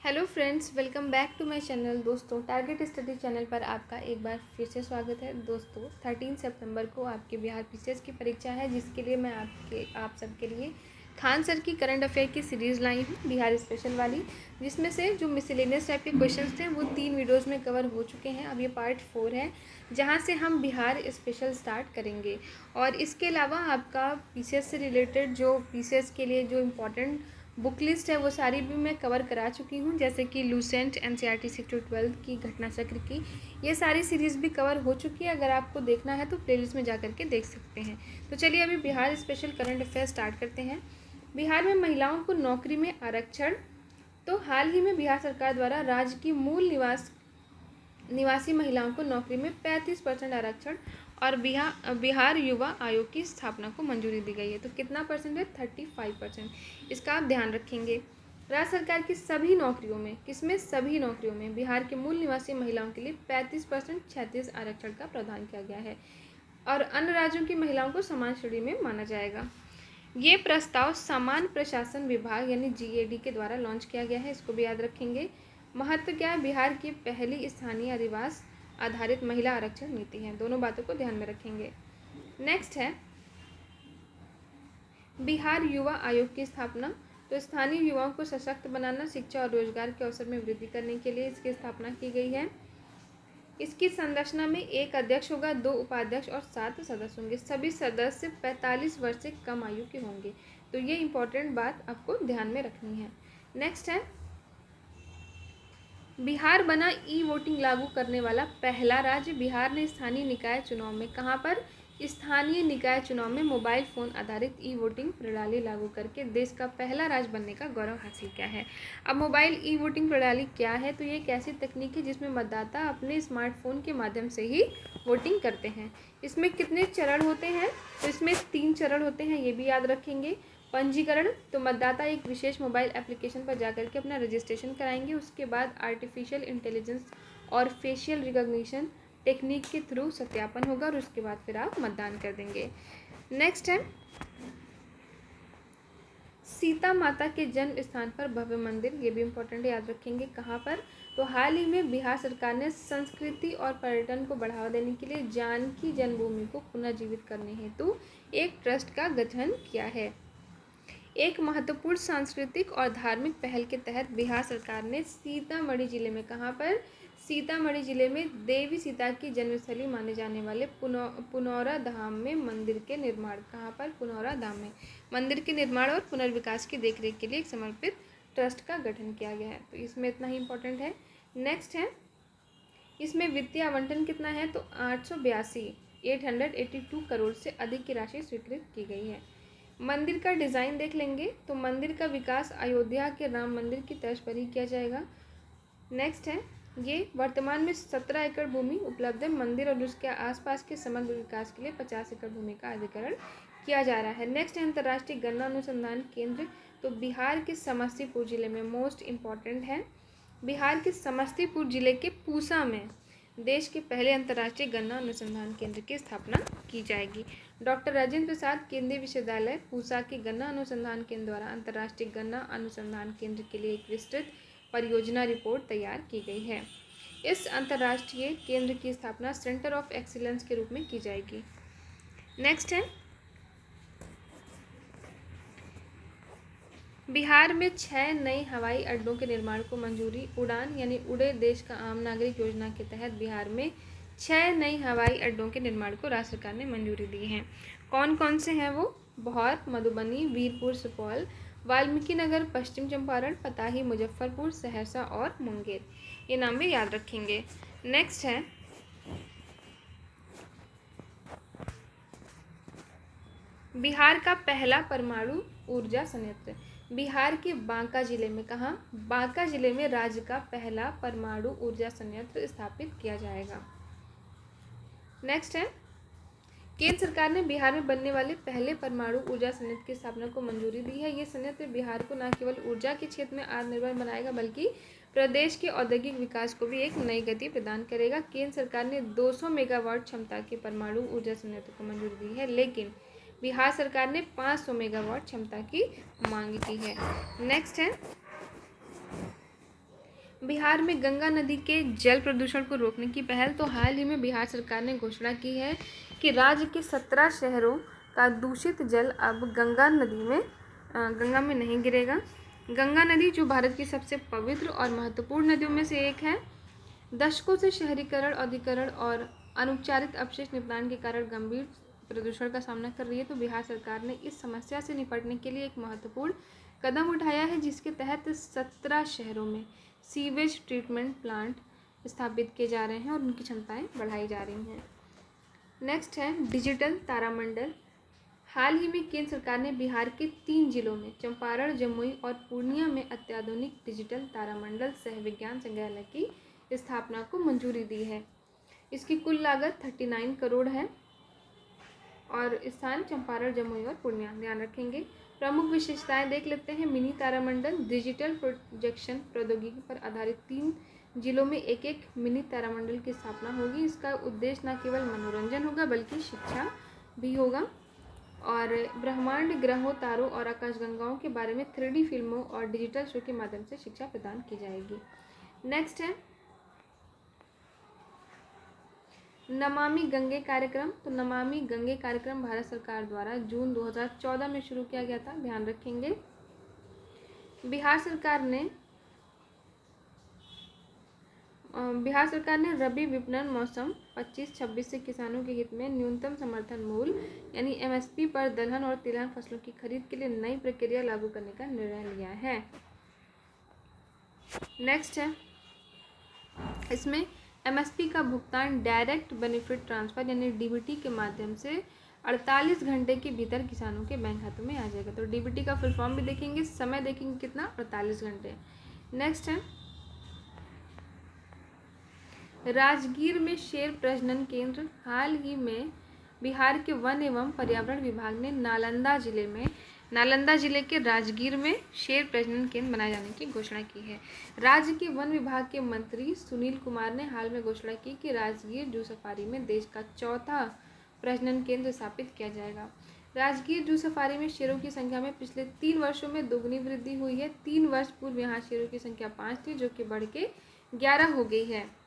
Hello friends, welcome back to my channel. दोस्तों, target study channel पर आपका एक बार फिर से स्वागत है। दोस्तों, 13 सितंबर को आपके बिहार पीसीएस की परीक्षा है, जिसके लिए मैं आप सबके लिए खान सर की करंट अफेयर की सीरीज़ लाई हूँ, बिहार स्पेशल वाली, जिसमें से जो मिसलेनियस टाइप के क्वेश्चंस थे वो 3 वीडियोज़ में कवर हो चुके हैं। अब ये पार्ट 4 है, जहाँ से हम बिहार स्पेशल स्टार्ट करेंगे। और इसके अलावा आपका पीसीएस से रिलेटेड जो पीसीएस के लिए जो इम्पोर्टेंट बुक लिस्ट है वो सारी भी मैं कवर करा चुकी हूँ, जैसे कि लूसेंट एनसीईआरटी 6 to 12 की घटना चक्र की ये सारी सीरीज़ भी कवर हो चुकी है। अगर आपको देखना है तो प्लेलिस्ट में जा करके देख सकते हैं। तो चलिए अभी Bihar special current affair start करते हैं। बिहार में महिलाओं को नौकरी में आरक्षण। तो हाल ही में बिहार सरकार द्वारा राज्य की मूल निवासी महिलाओं को नौकरी में 35% आरक्षण और बिहार युवा आयोग की स्थापना को मंजूरी दी गई है। तो कितना परसेंट है? 35%। इसका आप ध्यान रखेंगे। राज्य सरकार की सभी नौकरियों में, किसमें? सभी नौकरियों में बिहार के मूल निवासी महिलाओं के लिए 35% 36 आरक्षण का प्रावधान किया गया है और अन्य राज्यों की महिलाओं को समान श्रेणी में माना जाएगा। ये प्रस्ताव सामान्य प्रशासन विभाग यानी जीएडी के द्वारा लॉन्च किया गया है, इसको भी याद रखेंगे। महत्व क्या है? बिहार की पहली स्थानीय अधिवास आधारित महिला आरक्षण नीति है। दोनों बातों को ध्यान में रखेंगे। नेक्स्ट है बिहार युवा आयोग की स्थापना। तो स्थानीय युवाओं को सशक्त बनाना, शिक्षा और रोजगार के अवसर में वृद्धि करने के लिए इसकी स्थापना की गई है। इसकी संरचना में एक अध्यक्ष होगा, 2 उपाध्यक्ष और 7 सदस्य होंगे। सभी सदस्य 45 वर्ष से कम आयु के होंगे। तो ये इंपॉर्टेंट बात आपको ध्यान में रखनी है। नेक्स्ट है बिहार बना ई वोटिंग लागू करने वाला पहला राज्य। बिहार ने स्थानीय निकाय चुनाव में, कहाँ पर? स्थानीय निकाय चुनाव में मोबाइल फ़ोन आधारित ई वोटिंग प्रणाली लागू करके देश का पहला राज्य बनने का गौरव हासिल किया है। अब मोबाइल ई वोटिंग प्रणाली क्या है? तो ये एक ऐसी तकनीक है जिसमें मतदाता अपने स्मार्टफोन के माध्यम से ही वोटिंग करते हैं। इसमें कितने चरण होते हैं? तो इसमें 3 चरण होते हैं, ये भी याद रखेंगे। पंजीकरण, तो मतदाता एक विशेष मोबाइल एप्लीकेशन पर जाकर के अपना रजिस्ट्रेशन कराएंगे। उसके बाद आर्टिफिशियल इंटेलिजेंस और फेशियल रिकॉग्निशन टेक्निक के थ्रू सत्यापन होगा और उसके बाद फिर आप मतदान कर देंगे। नेक्स्ट है सीता माता के जन्म स्थान पर भव्य मंदिर। ये भी इम्पोर्टेंट है, याद रखेंगे। कहाँ पर? तो हाल ही में बिहार सरकार ने संस्कृति और पर्यटन को बढ़ावा देने के लिए जानकी जन्मभूमि को पुनर्जीवित करने हेतु एक ट्रस्ट का गठन किया है। एक महत्वपूर्ण सांस्कृतिक और धार्मिक पहल के तहत बिहार सरकार ने सीतामढ़ी जिले में, कहाँ पर? सीतामढ़ी जिले में देवी सीता की जन्मस्थली माने जाने वाले पुनौरा धाम में मंदिर के निर्माण, कहाँ पर? पुनौरा धाम में मंदिर के निर्माण और पुनर्विकास की देखरेख के लिए एक समर्पित ट्रस्ट का गठन किया गया है। तो इसमें इतना ही इम्पोर्टेंट है। नेक्स्ट है इसमें वित्तीय आवंटन कितना है? तो 882 करोड़ से अधिक की राशि स्वीकृत की गई है। मंदिर का डिज़ाइन देख लेंगे। तो मंदिर का विकास अयोध्या के राम मंदिर की तर्ज पर ही किया जाएगा। नेक्स्ट है ये वर्तमान में 17 एकड़ भूमि उपलब्ध है। मंदिर और उसके आसपास के समग्र विकास के लिए 50 एकड़ भूमि का अधिग्रहण किया जा रहा है। नेक्स्ट है अंतर्राष्ट्रीय गन्ना अनुसंधान केंद्र। तो बिहार के समस्तीपुर जिले में, मोस्ट इम्पॉर्टेंट है, बिहार के समस्तीपुर जिले के पूसा में देश के पहले अंतर्राष्ट्रीय गन्ना अनुसंधान केंद्र की स्थापना की जाएगी। डॉक्टर राजेंद्र प्रसाद केंद्रीय विश्वविद्यालय पूसा के गन्ना अनुसंधान केंद्र द्वारा अंतर्राष्ट्रीय गन्ना अनुसंधान केंद्र के लिए एक विस्तृत परियोजना रिपोर्ट तैयार की गई है। इस अंतर्राष्ट्रीय केंद्र की स्थापना सेंटर ऑफ एक्सीलेंस के रूप में की जाएगी। नेक्स्ट है बिहार में 6 नए हवाई अड्डों के निर्माण को मंजूरी। उड़ान यानी उड़े देश का आम नागरिक योजना के तहत बिहार में 6 नए हवाई अड्डों के निर्माण को राज्य सरकार ने मंजूरी दी है। कौन कौन से हैं वो? भौर मधुबनी, वीरपुर सुपौल, वाल्मीकि नगर पश्चिम चंपारण, पताही मुजफ्फरपुर, सहरसा और मुंगेर। ये नाम भी याद रखेंगे। नेक्स्ट है बिहार का पहला परमाणु ऊर्जा संयंत्र। बिहार के बांका जिले में, कहाँ? बांका जिले में राज्य का पहला परमाणु ऊर्जा संयंत्र स्थापित किया जाएगा। नेक्स्ट है केंद्र सरकार ने बिहार में बनने वाले पहले परमाणु ऊर्जा संयंत्र की स्थापना को मंजूरी दी है। ये संयंत्र बिहार को न केवल ऊर्जा के क्षेत्र में आत्मनिर्भर बनाएगा बल्कि प्रदेश के औद्योगिक विकास को भी एक नई गति प्रदान करेगा। केंद्र सरकार ने 200 मेगावाट क्षमता के परमाणु ऊर्जा संयंत्र को मंजूरी दी है, लेकिन बिहार सरकार ने 500 मेगावाट क्षमता की मांग की है। नेक्स्ट है बिहार में गंगा नदी के जल प्रदूषण को रोकने की पहल। तो हाल ही में बिहार सरकार ने घोषणा की है कि राज्य के 17 शहरों का दूषित जल अब गंगा में नहीं गिरेगा। गंगा नदी, जो भारत की सबसे पवित्र और महत्वपूर्ण नदियों में से एक है, दशकों से शहरीकरण, औद्योगीकरण और अनुपचारित अपशिष्ट निपटान के कारण गंभीर प्रदूषण का सामना कर रही है। तो बिहार सरकार ने इस समस्या से निपटने के लिए एक महत्वपूर्ण कदम उठाया है, जिसके तहत 17 शहरों में सीवेज ट्रीटमेंट प्लांट स्थापित किए जा रहे हैं और उनकी क्षमताएं बढ़ाई जा रही हैं। नेक्स्ट है डिजिटल तारामंडल। हाल ही में केंद्र सरकार ने बिहार के 3 जिलों में चंपारण, जमुई और पूर्णिया में अत्याधुनिक डिजिटल तारामंडल सह विज्ञान संग्रहालय की स्थापना को मंजूरी दी है। इसकी कुल लागत 39 करोड़ है और स्थान चंपारण, जमुई और पूर्णिया। ध्यान रखेंगे। प्रमुख विशेषताएं देख लेते हैं। मिनी तारामंडल, डिजिटल प्रोजेक्शन प्रौद्योगिकी पर आधारित 3 जिलों में एक मिनी तारामंडल की स्थापना होगी। इसका उद्देश्य न केवल मनोरंजन होगा बल्कि शिक्षा भी होगा। और ब्रह्मांड, ग्रहों, तारों और आकाशगंगाओं के बारे में 3D फिल्मों और डिजिटल शो के माध्यम से शिक्षा प्रदान की जाएगी। नेक्स्ट है नमामि गंगे कार्यक्रम। तो नमामि गंगे कार्यक्रम भारत सरकार द्वारा जून 2014 में शुरू किया गया था। ध्यान रखेंगे। बिहार सरकार ने रबी विपणन मौसम 25-26 से किसानों के हित में न्यूनतम समर्थन मूल्य यानी MSP पर दलहन और तिलहन फसलों की खरीद के लिए नई प्रक्रिया लागू करने का निर्णय लिया है। नेक्स्ट है, इसमें MSP का भुगतान डायरेक्ट बेनिफिट ट्रांसफर यानी DBT के माध्यम से 48 घंटे के भीतर किसानों के बैंक खातों में आ जाएगा। तो DBT का फुल फॉर्म भी देखेंगे, समय देखेंगे कितना, 48 घंटे। नेक्स्ट है राजगीर में शेर प्रजनन केंद्र। हाल ही में बिहार के वन एवं पर्यावरण विभाग ने नालंदा जिले के राजगीर में शेर प्रजनन केंद्र बनाए जाने की घोषणा की है। राज्य के वन विभाग के मंत्री सुनील कुमार ने हाल में घोषणा की कि राजगीर जू सफारी में देश का 4था प्रजनन केंद्र स्थापित किया जाएगा। राजगीर जू सफारी में शेरों की संख्या में पिछले 3 वर्षों में दोगुनी वृद्धि हुई है। 3 वर्ष पूर्व यहाँ शेरों की संख्या 5 थी, जो कि बढ़ के 11 हो गई है।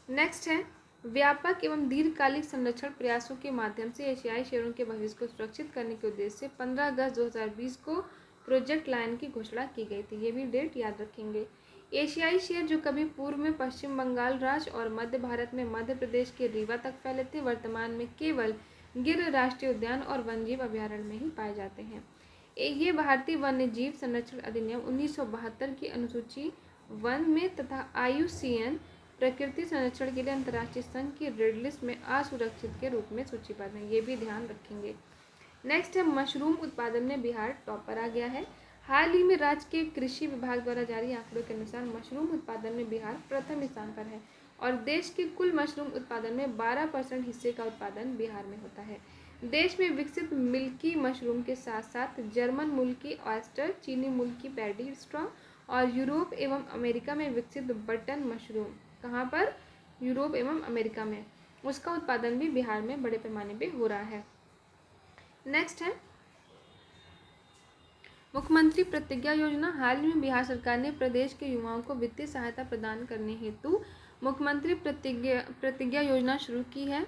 नेक्स्ट है व्यापक एवं दीर्घकालिक संरक्षण प्रयासों के माध्यम से एशियाई शेरों के भविष्य को सुरक्षित करने के उद्देश्य से 15 अगस्त 2020 को प्रोजेक्ट लायन की घोषणा की गई थी। ये भी डेट याद रखेंगे। एशियाई शेर, जो कभी पूर्व में पश्चिम बंगाल राज्य और मध्य भारत में मध्य प्रदेश के रीवा तक फैले थे, वर्तमान में केवल गिर राष्ट्रीय उद्यान और वन्यजीव अभ्यारण्य में ही पाए जाते हैं। ये भारतीय वन्यजीव संरक्षण अधिनियम 1972 की अनुसूची 1 में तथा IUCN प्रकृति संरक्षण के लिए अंतर्राष्ट्रीय संघ की रेड लिस्ट में असुरक्षित के रूप में सूचीबद्ध है। ये भी ध्यान रखेंगे। नेक्स्ट है मशरूम उत्पादन में बिहार टॉप पर आ गया है। हाल ही में राज्य के कृषि विभाग द्वारा जारी आंकड़ों के अनुसार मशरूम उत्पादन में बिहार प्रथम स्थान पर है और देश के कुल मशरूम उत्पादन में 12% हिस्से का उत्पादन बिहार में होता है। देश में विकसित मिल्की मशरूम के साथ साथ जर्मन मूल की ऑयस्टर, चीनी मूल की पैडी स्ट्रॉ और यूरोप एवं अमेरिका में विकसित बटन मशरूम, कहाँ पर, यूरोप एवं अमेरिका में, उसका उत्पादन भी बिहार में बड़े पैमाने पे हो रहा है। नेक्स्ट है मुख्यमंत्री प्रतिज्ञा योजना। हाल ही में बिहार सरकार ने प्रदेश के युवाओं को वित्तीय सहायता प्रदान करने हेतु मुख्यमंत्री प्रतिज्ञा योजना शुरू की है।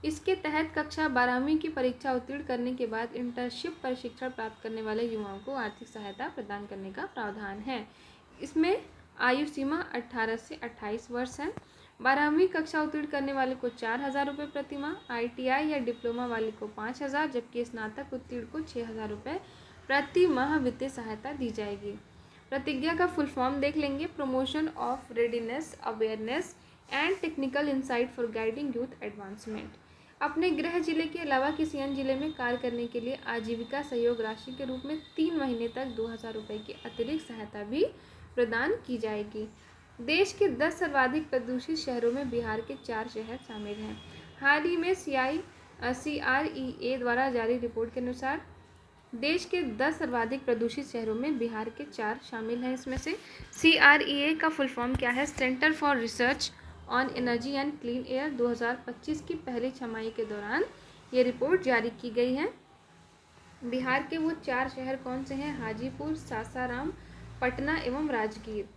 इसके तहत कक्षा 12वीं की परीक्षा उत्तीर्ण करने के बाद इंटर्नशिप प्रशिक्षण प्राप्त करने वाले युवाओं को आर्थिक सहायता प्रदान करने का प्रावधान है। इसमें आयु सीमा 18 से 28 वर्ष है। 12वीं कक्षा उत्तीर्ण करने वाले को 4,000 रुपये प्रतिमाह, ITI या डिप्लोमा वाले को 5,000, जबकि स्नातक उत्तीर्ण को 6,000 रुपये प्रति माह वित्तीय सहायता दी जाएगी। प्रतिज्ञा का फुल फॉर्म देख लेंगे। Promotion of readiness, awareness and technical insight for guiding youth advancement. अपने गृह जिले के अलावा किसी अन्य जिले में कार्य करने के लिए आजीविका सहयोग राशि के रूप में 3 महीने तक 2,000 रुपये की अतिरिक्त सहायता भी प्रदान की जाएगी। देश के 10 सर्वाधिक प्रदूषित शहरों में बिहार के 4 शहर शामिल हैं। हाल ही में CREA द्वारा जारी रिपोर्ट के अनुसार देश के 10 सर्वाधिक प्रदूषित शहरों में बिहार के 4 शामिल हैं। इसमें से CREA का फुल फॉर्म क्या है? Centre for research on energy and clean air. 2025 की पहली छमाही के दौरान ये रिपोर्ट जारी की गई है। बिहार के वो 4 शहर कौन से हैं? हाजीपुर, सासाराम, पटना एवं राजगीर।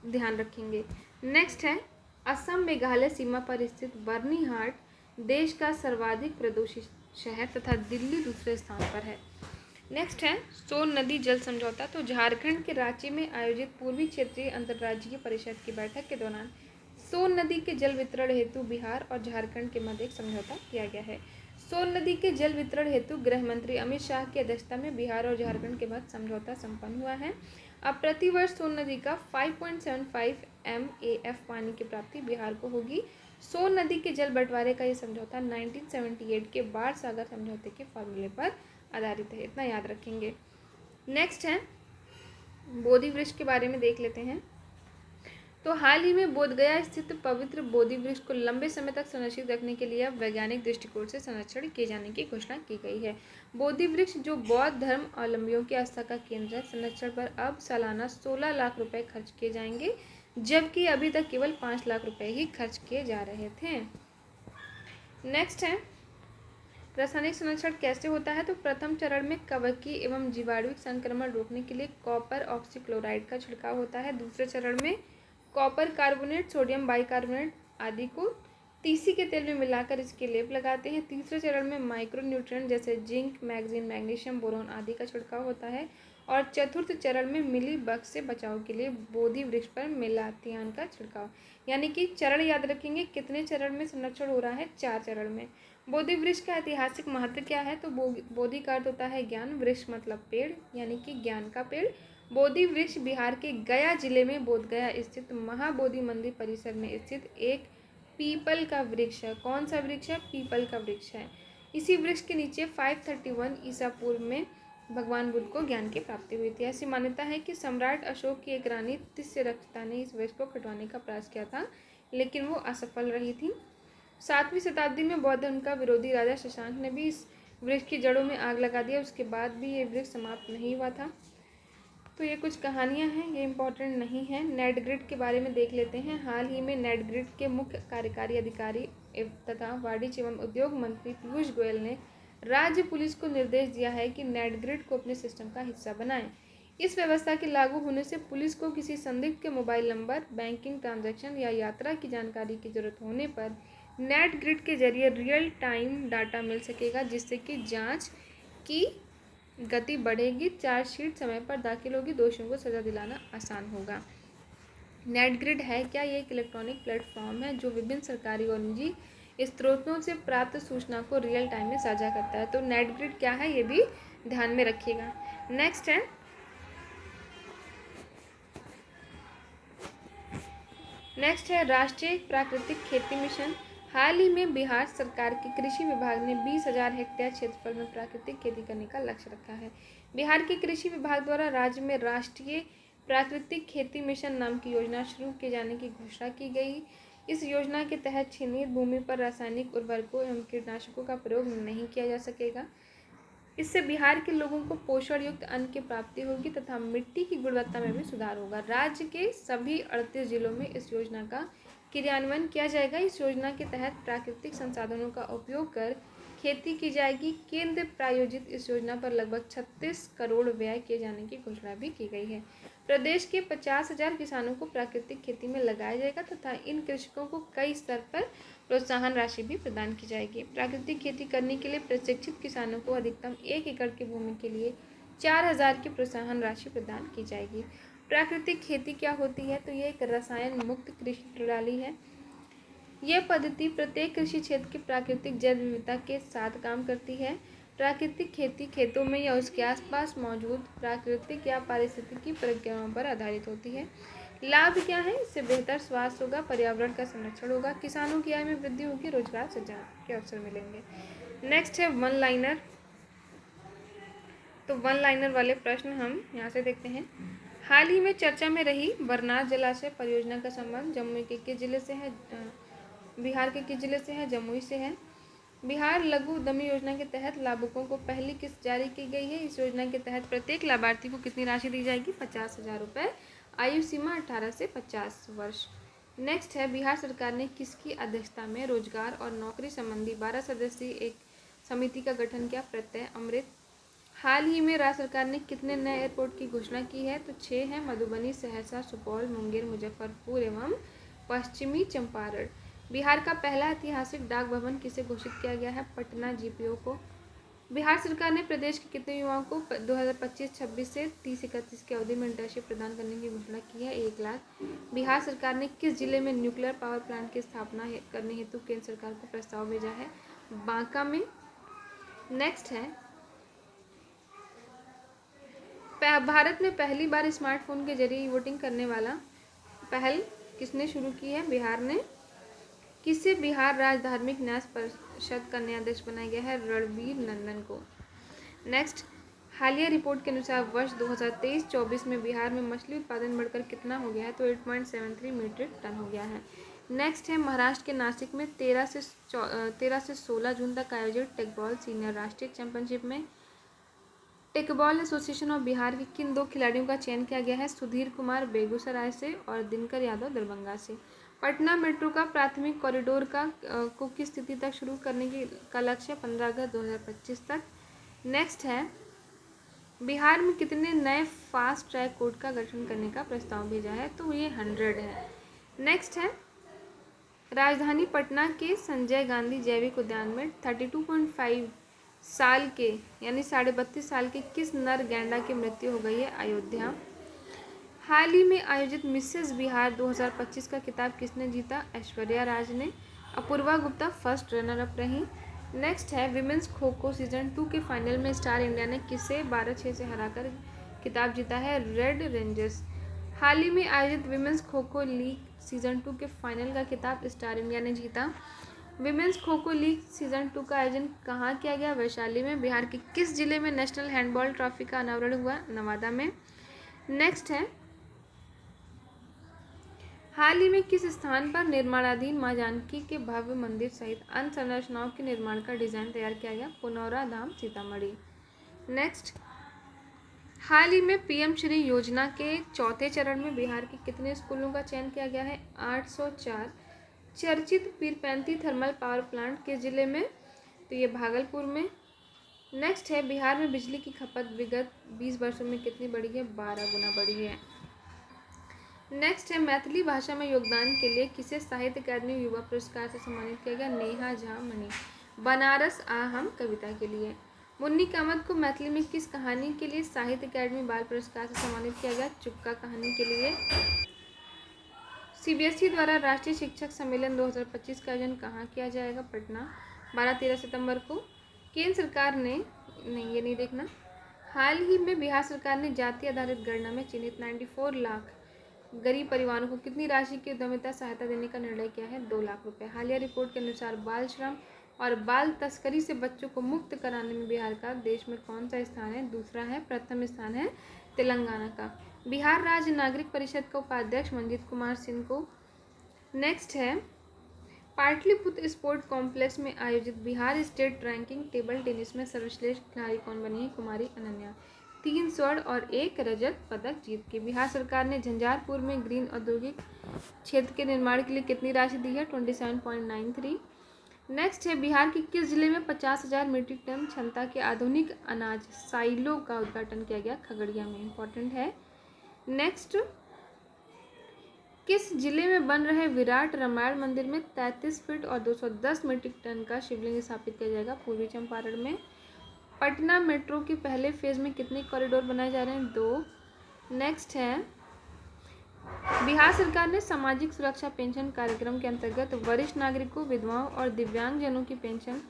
ध्यान रखेंगे। नेक्स्ट है असम मेघालय सीमा पर स्थित बर्नीहाट देश का सर्वाधिक प्रदूषित शहर तथा दिल्ली दूसरे स्थान पर है। नेक्स्ट है सोन नदी जल समझौता। तो झारखंड के रांची में आयोजित पूर्वी क्षेत्रीय अंतर्राज्यीय परिषद की बैठक के दौरान सोन नदी के जल वितरण हेतु बिहार और झारखंड के मध्य एक समझौता किया गया है। सोन नदी के जल वितरण हेतु गृह मंत्री अमित शाह की अध्यक्षता में बिहार और झारखंड के मध्य समझौता संपन्न हुआ है। अब प्रतिवर्ष सोन नदी का 5.75 MAF पानी की प्राप्ति बिहार को होगी। सोन नदी के जल बंटवारे का यह समझौता 1978 के बाढ़ सागर समझौते के फॉर्मूले पर आधारित है, इतना याद रखेंगे। नेक्स्ट है बोधि वृक्ष के बारे में देख लेते हैं। तो हाल ही में बोधगया स्थित पवित्र बोधि वृक्ष को लंबे समय तक संरक्षित रखने के लिए अब वैज्ञानिक दृष्टिकोण से संरक्षण किए जाने की घोषणा की गई है। बोधि वृक्ष जो बौद्ध धर्म अवलंबियों की आस्था का केंद्र है, संरक्षण पर अब सालाना 16 लाख रुपए खर्च किए जाएंगे, जबकि अभी तक केवल 5 लाख रुपए ही खर्च किए जा रहे थे। नेक्स्ट है रासायनिक संरक्षण कैसे होता है। तो प्रथम चरण में कवकीय एवं जीवाणुविक संक्रमण रोकने के लिए कॉपर ऑक्सीक्लोराइड का छिड़काव होता है। दूसरे चरण में कॉपर कार्बोनेट, सोडियम बाइकार्बोनेट आदि को तीसी के तेल में मिलाकर इसके लेप लगाते हैं। तीसरे चरण में माइक्रो न्यूट्रिएंट जैसे जिंक, मैग्नीशियम, मैग्नीशियम, बोरोन आदि का छिड़काव होता है। और चतुर्थ चरण में मिली बग से बचाव के लिए बोधि वृक्ष पर मेलाथियान का छिड़काव। यानी कि चरण याद रखेंगे, कितने चरण में संरक्षण हो रहा है, 4 चरण में। बोधि वृक्ष का ऐतिहासिक महत्व क्या है। तो बोधि का अर्थ होता है ज्ञान, वृक्ष मतलब पेड़, यानी कि ज्ञान का पेड़। बोधि वृक्ष बिहार के गया जिले में बोधगया स्थित महाबोधि मंदिर परिसर में स्थित एक पीपल का वृक्ष है। कौन सा वृक्ष है, पीपल का वृक्ष है। इसी वृक्ष के नीचे 531 ईसा पूर्व में भगवान बुद्ध को ज्ञान की प्राप्ति हुई थी। ऐसी मान्यता है कि सम्राट अशोक की एक रानी तिस्यरक्षिता ने इस वृक्ष को कटवाने का प्रयास किया था, लेकिन वो असफल रही थी। 7वीं शताब्दी में बौद्ध धर्म का विरोधी राजा शशांक ने भी इस वृक्ष की जड़ों में आग लगा दिया। उसके बाद भी ये वृक्ष समाप्त नहीं हुआ था। तो ये कुछ कहानियाँ हैं, ये इम्पोर्टेंट नहीं है। नेट ग्रिड के बारे में देख लेते हैं। हाल ही में नेट ग्रिड के मुख्य कार्यकारी अधिकारी तथा वाणिज्य एवं उद्योग मंत्री पीयूष गोयल ने राज्य पुलिस को निर्देश दिया है कि नेट ग्रिड को अपने सिस्टम का हिस्सा बनाएं। इस व्यवस्था के लागू होने से पुलिस को किसी संदिग्ध के मोबाइल नंबर, बैंकिंग ट्रांजैक्शन या यात्रा की जानकारी की जरूरत होने पर नेट ग्रिड के जरिए रियल टाइम डाटा मिल सकेगा, जिससे कि जांच की गति बढ़ेगी, चार्जशीट समय पर दाखिल होगी, दोषियों को सजा दिलाना आसान होगा। नेट ग्रिड है क्या, ये एक इलेक्ट्रॉनिक प्लेटफॉर्म है जो विभिन्न सरकारी और निजी स्रोतों से प्राप्त सूचना को रियल टाइम में साझा करता है। तो नेट ग्रिड क्या है, ये भी ध्यान में रखिएगा। नेक्स्ट है राष्ट्रीय प्राकृतिक खेती मिशन। हाल ही में बिहार सरकार के कृषि विभाग ने 20,000 हेक्टेयर क्षेत्रफल में प्राकृतिक खेती करने का लक्ष्य रखा है। बिहार के कृषि विभाग द्वारा राज्य में राष्ट्रीय प्राकृतिक खेती मिशन नाम की योजना शुरू किए जाने की घोषणा की गई। इस योजना के तहत चिन्हित भूमि पर रासायनिक उर्वरकों एवं कीटनाशकों का प्रयोग नहीं किया जा सकेगा। इससे बिहार के लोगों को पोषण युक्त अन्न की प्राप्ति होगी तथा मिट्टी की गुणवत्ता में भी सुधार होगा। राज्य के सभी 38 जिलों में इस योजना का क्रियान्वयन किया जाएगा। इस योजना के तहत प्राकृतिक संसाधनों का उपयोग कर खेती की जाएगी। केंद्र प्रायोजित इस योजना पर लगभग 36 करोड़ व्यय किए जाने की घोषणा भी की गई है। प्रदेश के 50,000 किसानों को प्राकृतिक खेती में लगाया जाएगा तथा इन कृषकों को कई स्तर पर प्रोत्साहन राशि भी प्रदान की जाएगी। प्राकृतिक खेती करने के लिए प्रशिक्षित किसानों को अधिकतम 1 एकड़ की भूमि के लिए 4,000 की प्रोत्साहन राशि प्रदान की जाएगी। प्राकृतिक खेती क्या होती है, तो ये एक रसायन मुक्त कृषि प्रणाली है। यह पद्धति प्रत्येक कृषि क्षेत्र की प्राकृतिक जैव विविधता के साथ काम करती है। प्राकृतिक खेती खेतों में या उसके आसपास मौजूद प्राकृतिक या पारिस्थितिकी प्रक्रियाओं पर आधारित होती है। लाभ क्या है, इससे बेहतर स्वास्थ्य होगा, पर्यावरण का संरक्षण होगा, किसानों की आय में वृद्धि होगी, रोजगार सृजन के अवसर मिलेंगे। नेक्स्ट है वन लाइनर। तो वन लाइनर वाले प्रश्न हम यहाँ से देखते हैं। हाल ही में चर्चा में रही बरनार जलाशय परियोजना का संबंध जम्मू के किस जिले से है, बिहार के किस जिले से है, जमुई से है। बिहार लघु उद्यमी योजना के तहत लाभुकों को पहली किस्त जारी की गई है। इस योजना के तहत प्रत्येक लाभार्थी को कितनी राशि दी जाएगी, 50,000 रुपये। आयु सीमा 18 से 50 वर्ष। नेक्स्ट है बिहार सरकार ने किसकी अध्यक्षता में रोजगार और नौकरी संबंधी 12 सदस्यीय एक समिति का गठन किया, प्रत्यय अमृत। हाल ही में राज्य सरकार ने कितने नए एयरपोर्ट की घोषणा की है? तो 6 हैं, मधुबनी, सहरसा, सुपौल, मुंगेर, मुजफ्फरपुर एवं पश्चिमी चंपारण। बिहार का पहला ऐतिहासिक डाक भवन किसे घोषित किया गया है? पटना जीपीओ को। बिहार सरकार ने प्रदेश के कितने युवाओं को 2025-26 से 30-31 की अवधि में इंटर्नशिप प्रदान करने की घोषणा की है? 1 लाख। बिहार सरकार ने किस जिले में न्यूक्लियर पावर प्लांट की स्थापना करने हेतु केंद्र सरकार को प्रस्ताव भेजा है? बांका में। नेक्स्ट है, भारत में पहली बार स्मार्टफोन के जरिए वोटिंग करने वाला पहल किसने शुरू की है? बिहार ने। किसे बिहार राज्य धार्मिक न्यास परिषद का नया अध्यक्ष बनाया गया है? रणबीर नंदन को। नेक्स्ट, हालिया रिपोर्ट के अनुसार वर्ष 2023-24 में बिहार में मछली उत्पादन बढ़कर कितना हो गया है? तो 8.73 मीट्रिक टन हो गया है। नेक्स्ट है, महाराष्ट्र के नासिक में 13 से 16 जून तक आयोजित टेकबॉल सीनियर राष्ट्रीय चैंपियनशिप में टेकबॉल एसोसिएशन ऑफ बिहार के किन 2 खिलाड़ियों का चयन किया गया है? सुधीर कुमार बेगूसराय से और दिनकर यादव दरभंगा से। पटना मेट्रो का प्राथमिक कॉरिडोर को किस स्थिति तक शुरू करने का लक्ष्य? 15 अगस्त 2025 तक। नेक्स्ट है, बिहार में कितने नए फास्ट ट्रैक कोर्ट का गठन करने का प्रस्ताव भेजा है? तो ये 100 है। नेक्स्ट है, राजधानी पटना के संजय गांधी जैविक उद्यान में 32.5 साल के यानी 32.5 साल के किस नर गैंडा की मृत्यु हो गई है? अयोध्या। हाल ही में आयोजित मिसेस बिहार 2025 का खिताब किसने जीता? ऐश्वर्या राज ने। Apoorva Gupta first runner up रही। नेक्स्ट है, विमेंस खो खो सीजन 2 के फाइनल में स्टार इंडिया ने किसे 12-6 से हराकर खिताब जीता है? Red rangers. हाल ही में आयोजित विमेंस खो खो लीग सीजन 2 के फाइनल का खिताब स्टार इंडिया ने जीता। विमेंस खो खो लीग सीजन 2 का आयोजन कहाँ किया गया? वैशाली में। बिहार के किस जिले में नेशनल हैंडबॉल ट्रॉफी का अनावरण हुआ? नवादा में। नेक्स्ट है, हाल ही में किस स्थान पर निर्माणाधीन मां जानकी के भव्य मंदिर सहित अन्य संरचनाओं के निर्माण का डिजाइन तैयार किया गया? पुनौरा धाम, सीतामढ़ी। नेक्स्ट, हाल ही में पीएम श्री योजना के चौथे चरण में बिहार के कितने स्कूलों का चयन किया गया है? 804। चर्चित पीरपैंती थर्मल पावर प्लांट किस जिले में? तो ये भागलपुर में। नेक्स्ट है, बिहार में बिजली की खपत विगत 20 वर्षों में कितनी बढ़ी है? 12 गुना बढ़ी है। नेक्स्ट है, मैथिली भाषा में योगदान के लिए किसे साहित्य अकादमी युवा पुरस्कार से सम्मानित किया गया? नेहा झा मणि। बनारस आ हम कविता के लिए। मुन्नी कामत को मैथिली में किस कहानी के लिए साहित्य अकादमी बाल पुरस्कार से सम्मानित किया गया? चुपका कहानी के लिए। सीबीएसई द्वारा राष्ट्रीय शिक्षक सम्मेलन 2025 का आयोजन कहाँ किया जाएगा? पटना, 12-13 सितंबर को। केंद्र सरकार ने नहीं, ये नहीं देखना। हाल ही में बिहार सरकार ने जाति आधारित गणना में चिन्हित 94 लाख गरीब परिवारों को कितनी राशि की उद्यमिता सहायता देने का निर्णय किया है? 2 लाख रुपए। हालिया रिपोर्ट के अनुसार बाल श्रम और बाल तस्करी से बच्चों को मुक्त कराने में बिहार का देश में कौन सा स्थान है? दूसरा है। प्रथम स्थान है तेलंगाना का। बिहार राज्य नागरिक परिषद का उपाध्यक्ष मंजीत कुमार सिंह को। नेक्स्ट है, पाटलिपुत्र स्पोर्ट कॉम्प्लेक्स में आयोजित Bihar state ranking table tennis में सर्वश्रेष्ठ खिलाड़ी कौन बनी है? कुमारी अनन्या। 3 स्वर्ण और 1 रजत पदक जीत के। बिहार सरकार ने झंझारपुर में ग्रीन औद्योगिक क्षेत्र के निर्माण के लिए कितनी राशि दी है? 27.93। नेक्स्ट है, बिहार के किस जिले में 50,000 मीट्रिक टन क्षमता के आधुनिक अनाज साइलो का उद्घाटन किया गया? खगड़िया में। इंपॉर्टेंट है। नेक्स्ट, किस जिले में बन रहे विराट रामायण मंदिर में 33 फीट और 210 मीट्रिक टन का शिवलिंग स्थापित किया जाएगा? पूर्वी चंपारण में। पटना मेट्रो के पहले फेज में कितने कॉरिडोर बनाए जा रहे हैं? 2। नेक्स्ट है, बिहार सरकार ने सामाजिक सुरक्षा पेंशन कार्यक्रम के अंतर्गत वरिष्ठ नागरिकों, विधवाओं और दिव्यांगजनों की पेंशन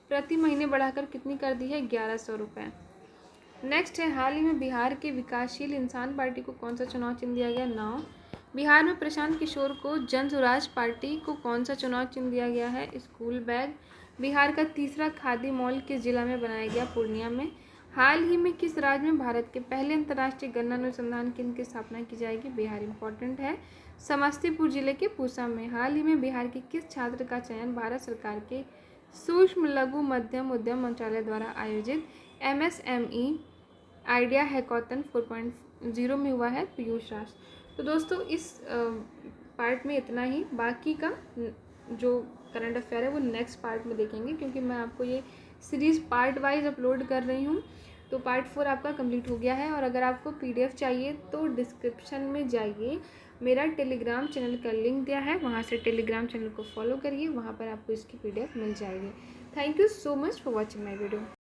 प्रति महीने बढ़ाकर कितनी कर दी है? 1100 रुपये। नेक्स्ट है, हाल ही में बिहार के विकासशील इंसान पार्टी को कौन सा चुनाव चिन्ह दिया गया? 9। बिहार में प्रशांत किशोर को जन स्वराज पार्टी को कौन सा चुनाव चिन्ह दिया गया है? School bag. बिहार का तीसरा खादी मॉल किस जिला में बनाया गया? पूर्णिया में। हाल ही में किस राज्य में भारत के पहले अंतर्राष्ट्रीय गन्ना अनुसंधान केंद्र की स्थापना की जाएगी? बिहार। इंपॉर्टेंट है। समस्तीपुर जिले के पूसा में। हाल ही में बिहार के किस छात्र का चयन भारत सरकार के सूक्ष्म लघु मध्यम उद्यम मंत्रालय द्वारा आयोजित MSME आइडिया हैकाथन 4.0 में हुआ है? पीयूष राज। तो दोस्तों, इस पार्ट में इतना ही। बाकी का जो करंट अफेयर है वो नेक्स्ट पार्ट में देखेंगे, क्योंकि मैं आपको ये सीरीज़ पार्ट वाइज अपलोड कर रही हूँ। तो पार्ट 4 आपका कंप्लीट हो गया है। और अगर आपको PDF चाहिए तो डिस्क्रिप्शन में जाइए, मेरा टेलीग्राम चैनल का लिंक दिया है, वहाँ से टेलीग्राम चैनल को फॉलो करिए, वहाँ पर आपको इसकी PDF मिल जाएगी। Thank you so much for watching my video.